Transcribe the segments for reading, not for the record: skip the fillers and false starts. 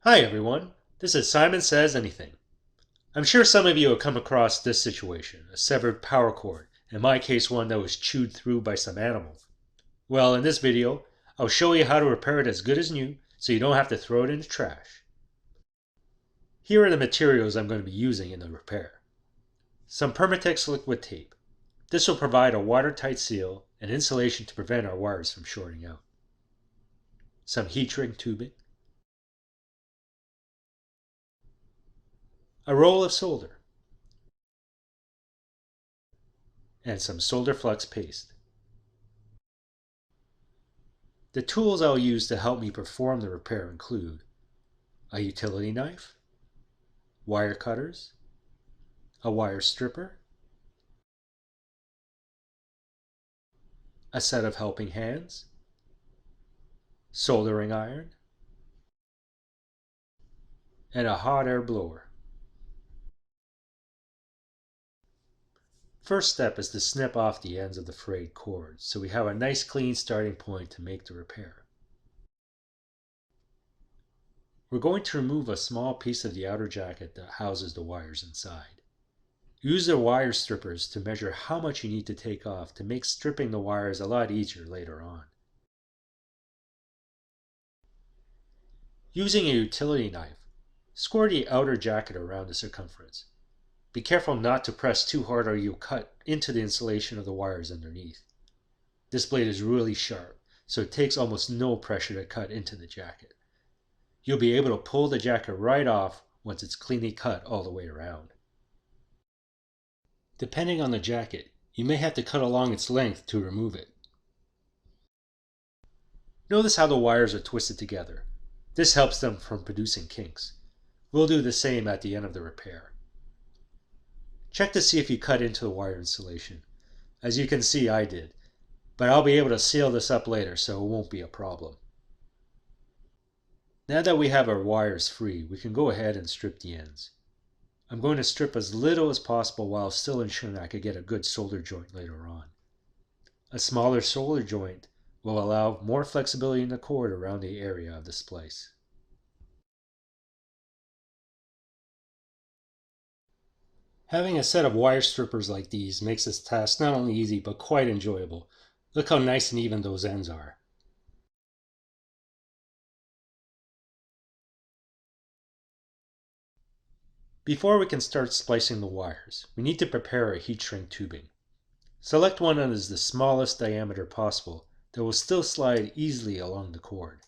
Hi everyone, this is Simon Says Anything. I'm sure some of you have come across this situation, a severed power cord, in my case one that was chewed through by some animal. Well, in this video, I'll show you how to repair it as good as new so you don't have to throw it in the trash. Here are the materials I'm going to be using in the repair. Some Permatex liquid tape. This will provide a watertight seal and insulation to prevent our wires from shorting out. Some heat shrink tubing. A roll of solder. And some solder flux paste. The tools I'll use to help me perform the repair include a utility knife, wire cutters, a wire stripper, a set of helping hands, soldering iron, and a hot air blower. First step is to snip off the ends of the frayed cord so we have a nice clean starting point to make the repair. We're going to remove a small piece of the outer jacket that houses the wires inside. Use the wire strippers to measure how much you need to take off to make stripping the wires a lot easier later on. Using a utility knife, score the outer jacket around the circumference. Be careful not to press too hard or you'll cut into the insulation of the wires underneath. This blade is really sharp, so it takes almost no pressure to cut into the jacket. You'll be able to pull the jacket right off once it's cleanly cut all the way around. Depending on the jacket, you may have to cut along its length to remove it. Notice how the wires are twisted together. This helps them from producing kinks. We'll do the same at the end of the repair. Check to see if you cut into the wire insulation. As you can see, I did, but I'll be able to seal this up later so it won't be a problem. Now that we have our wires free, we can go ahead and strip the ends. I'm going to strip as little as possible while still ensuring I could get a good solder joint later on. A smaller solder joint will allow more flexibility in the cord around the area of the splice. Having a set of wire strippers like these makes this task not only easy but quite enjoyable. Look how nice and even those ends are. Before we can start splicing the wires, we need to prepare a heat shrink tubing. Select one that is the smallest diameter possible that will still slide easily along the cord.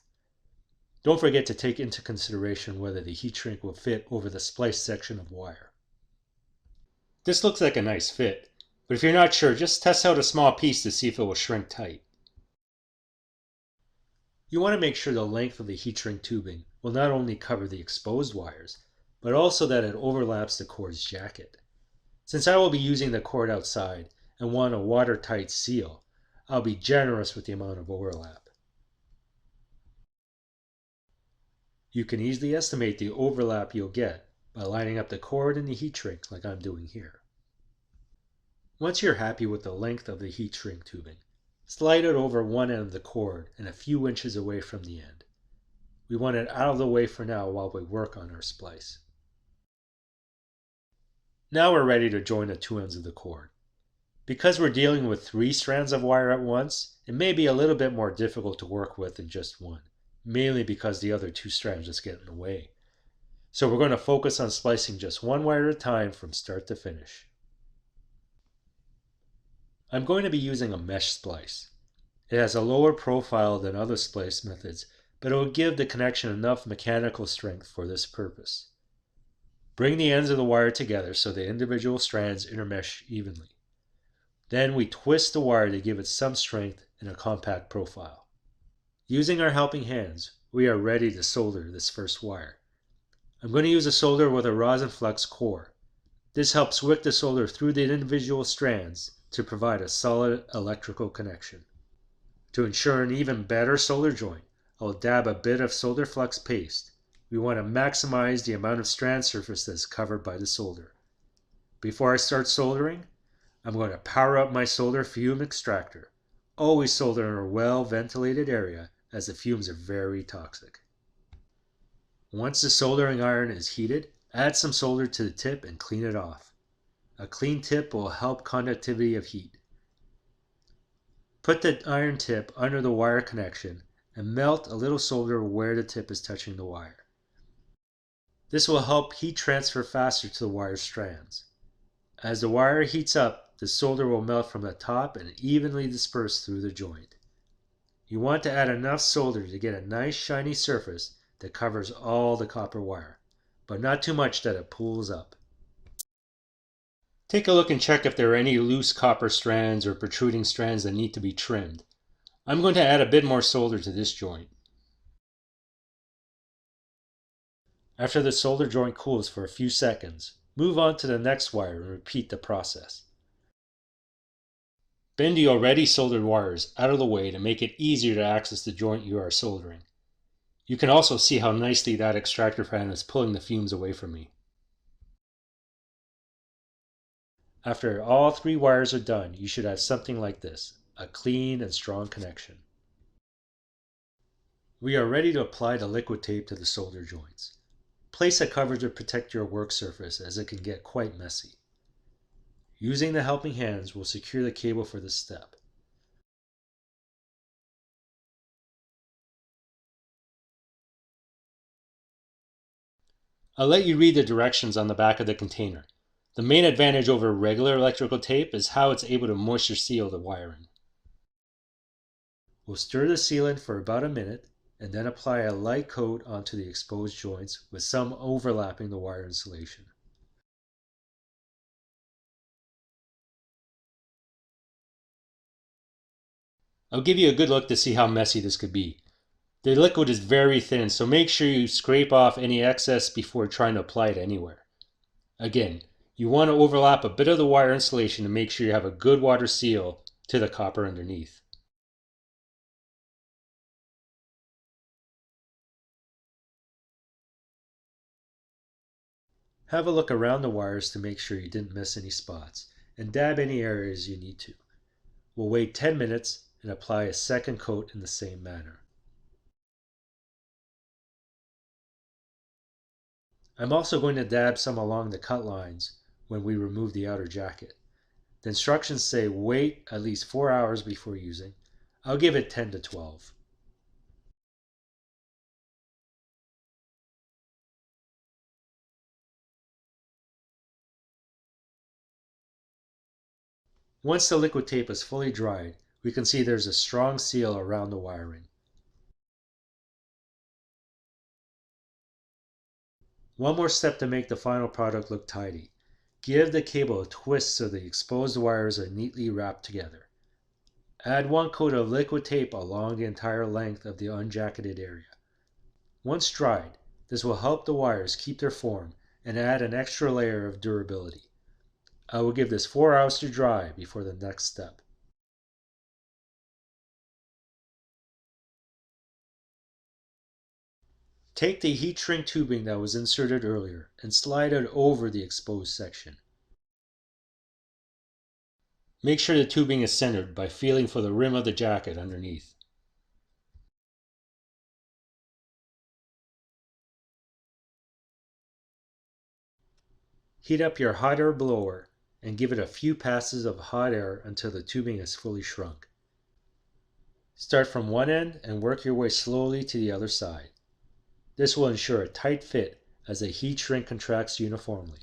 Don't forget to take into consideration whether the heat shrink will fit over the spliced section of wire. This looks like a nice fit, but if you're not sure, just test out a small piece to see if it will shrink tight. You want to make sure the length of the heat shrink tubing will not only cover the exposed wires, but also that it overlaps the cord's jacket. Since I will be using the cord outside and want a watertight seal, I'll be generous with the amount of overlap. You can easily estimate the overlap you'll get by lining up the cord and the heat shrink like I'm doing here. Once you're happy with the length of the heat shrink tubing, slide it over one end of the cord and a few inches away from the end. We want it out of the way for now while we work on our splice. Now we're ready to join the two ends of the cord. Because we're dealing with 3 strands of wire at once, it may be a little bit more difficult to work with than just one, mainly because the other 2 strands just get in the way. So we're going to focus on splicing just one wire at a time from start to finish. I'm going to be using a mesh splice. It has a lower profile than other splice methods, but it will give the connection enough mechanical strength for this purpose. Bring the ends of the wire together so the individual strands intermesh evenly. Then we twist the wire to give it some strength and a compact profile. Using our helping hands, we are ready to solder this first wire. I'm going to use a solder with a rosin flux core. This helps wick the solder through the individual strands to provide a solid electrical connection. To ensure an even better solder joint, I'll dab a bit of solder flux paste. We want to maximize the amount of strand surface that is covered by the solder. Before I start soldering, I'm going to power up my solder fume extractor. Always solder in a well-ventilated area as the fumes are very toxic. Once the soldering iron is heated, add some solder to the tip and clean it off. A clean tip will help conductivity of heat. Put the iron tip under the wire connection and melt a little solder where the tip is touching the wire. This will help heat transfer faster to the wire strands. As the wire heats up, the solder will melt from the top and evenly disperse through the joint. You want to add enough solder to get a nice shiny surface that covers all the copper wire, but not too much that it pulls up. Take a look and check if there are any loose copper strands or protruding strands that need to be trimmed. I'm going to add a bit more solder to this joint. After the solder joint cools for a few seconds, move on to the next wire and repeat the process. Bend the already soldered wires out of the way to make it easier to access the joint you are soldering. You can also see how nicely that extractor fan is pulling the fumes away from me. After all 3 wires are done, you should have something like this, a clean and strong connection. We are ready to apply the liquid tape to the solder joints. Place a cover to protect your work surface as it can get quite messy. Using the helping hands will secure the cable for this step. I'll let you read the directions on the back of the container. The main advantage over regular electrical tape is how it's able to moisture seal the wiring. We'll stir the sealant for about a minute and then apply a light coat onto the exposed joints with some overlapping the wire insulation. I'll give you a good look to see how messy this could be. The liquid is very thin, so make sure you scrape off any excess before trying to apply it anywhere. Again, you want to overlap a bit of the wire insulation to make sure you have a good water seal to the copper underneath. Have a look around the wires to make sure you didn't miss any spots, and dab any areas you need to. We'll wait 10 minutes and apply a second coat in the same manner. I'm also going to dab some along the cut lines when we remove the outer jacket. The instructions say wait at least 4 hours before using. I'll give it 10 to 12. Once the liquid tape is fully dried, we can see there's a strong seal around the wiring. One more step to make the final product look tidy. Give the cable a twist so the exposed wires are neatly wrapped together. Add 1 coat of liquid tape along the entire length of the unjacketed area. Once dried, this will help the wires keep their form and add an extra layer of durability. I will give this 4 hours to dry before the next step. Take the heat shrink tubing that was inserted earlier and slide it over the exposed section. Make sure the tubing is centered by feeling for the rim of the jacket underneath. Heat up your hot air blower and give it a few passes of hot air until the tubing is fully shrunk. Start from one end and work your way slowly to the other side. This will ensure a tight fit as the heat shrink contracts uniformly.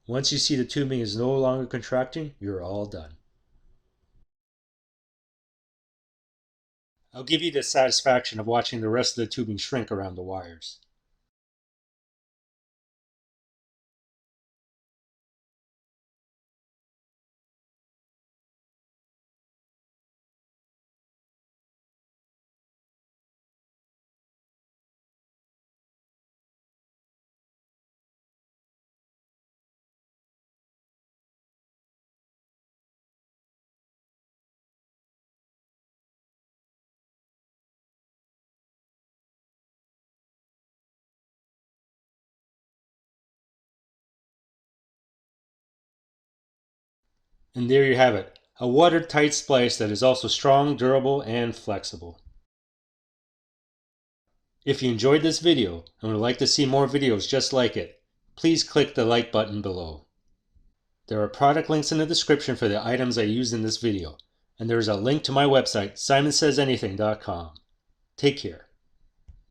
Once you see the tubing is no longer contracting, you're all done. I'll give you the satisfaction of watching the rest of the tubing shrink around the wires. And there you have it, a watertight splice that is also strong, durable, and flexible. If you enjoyed this video and would like to see more videos just like it, please click the like button below. There are product links in the description for the items I used in this video, and there is a link to my website, simonsaysanything.com. Take care.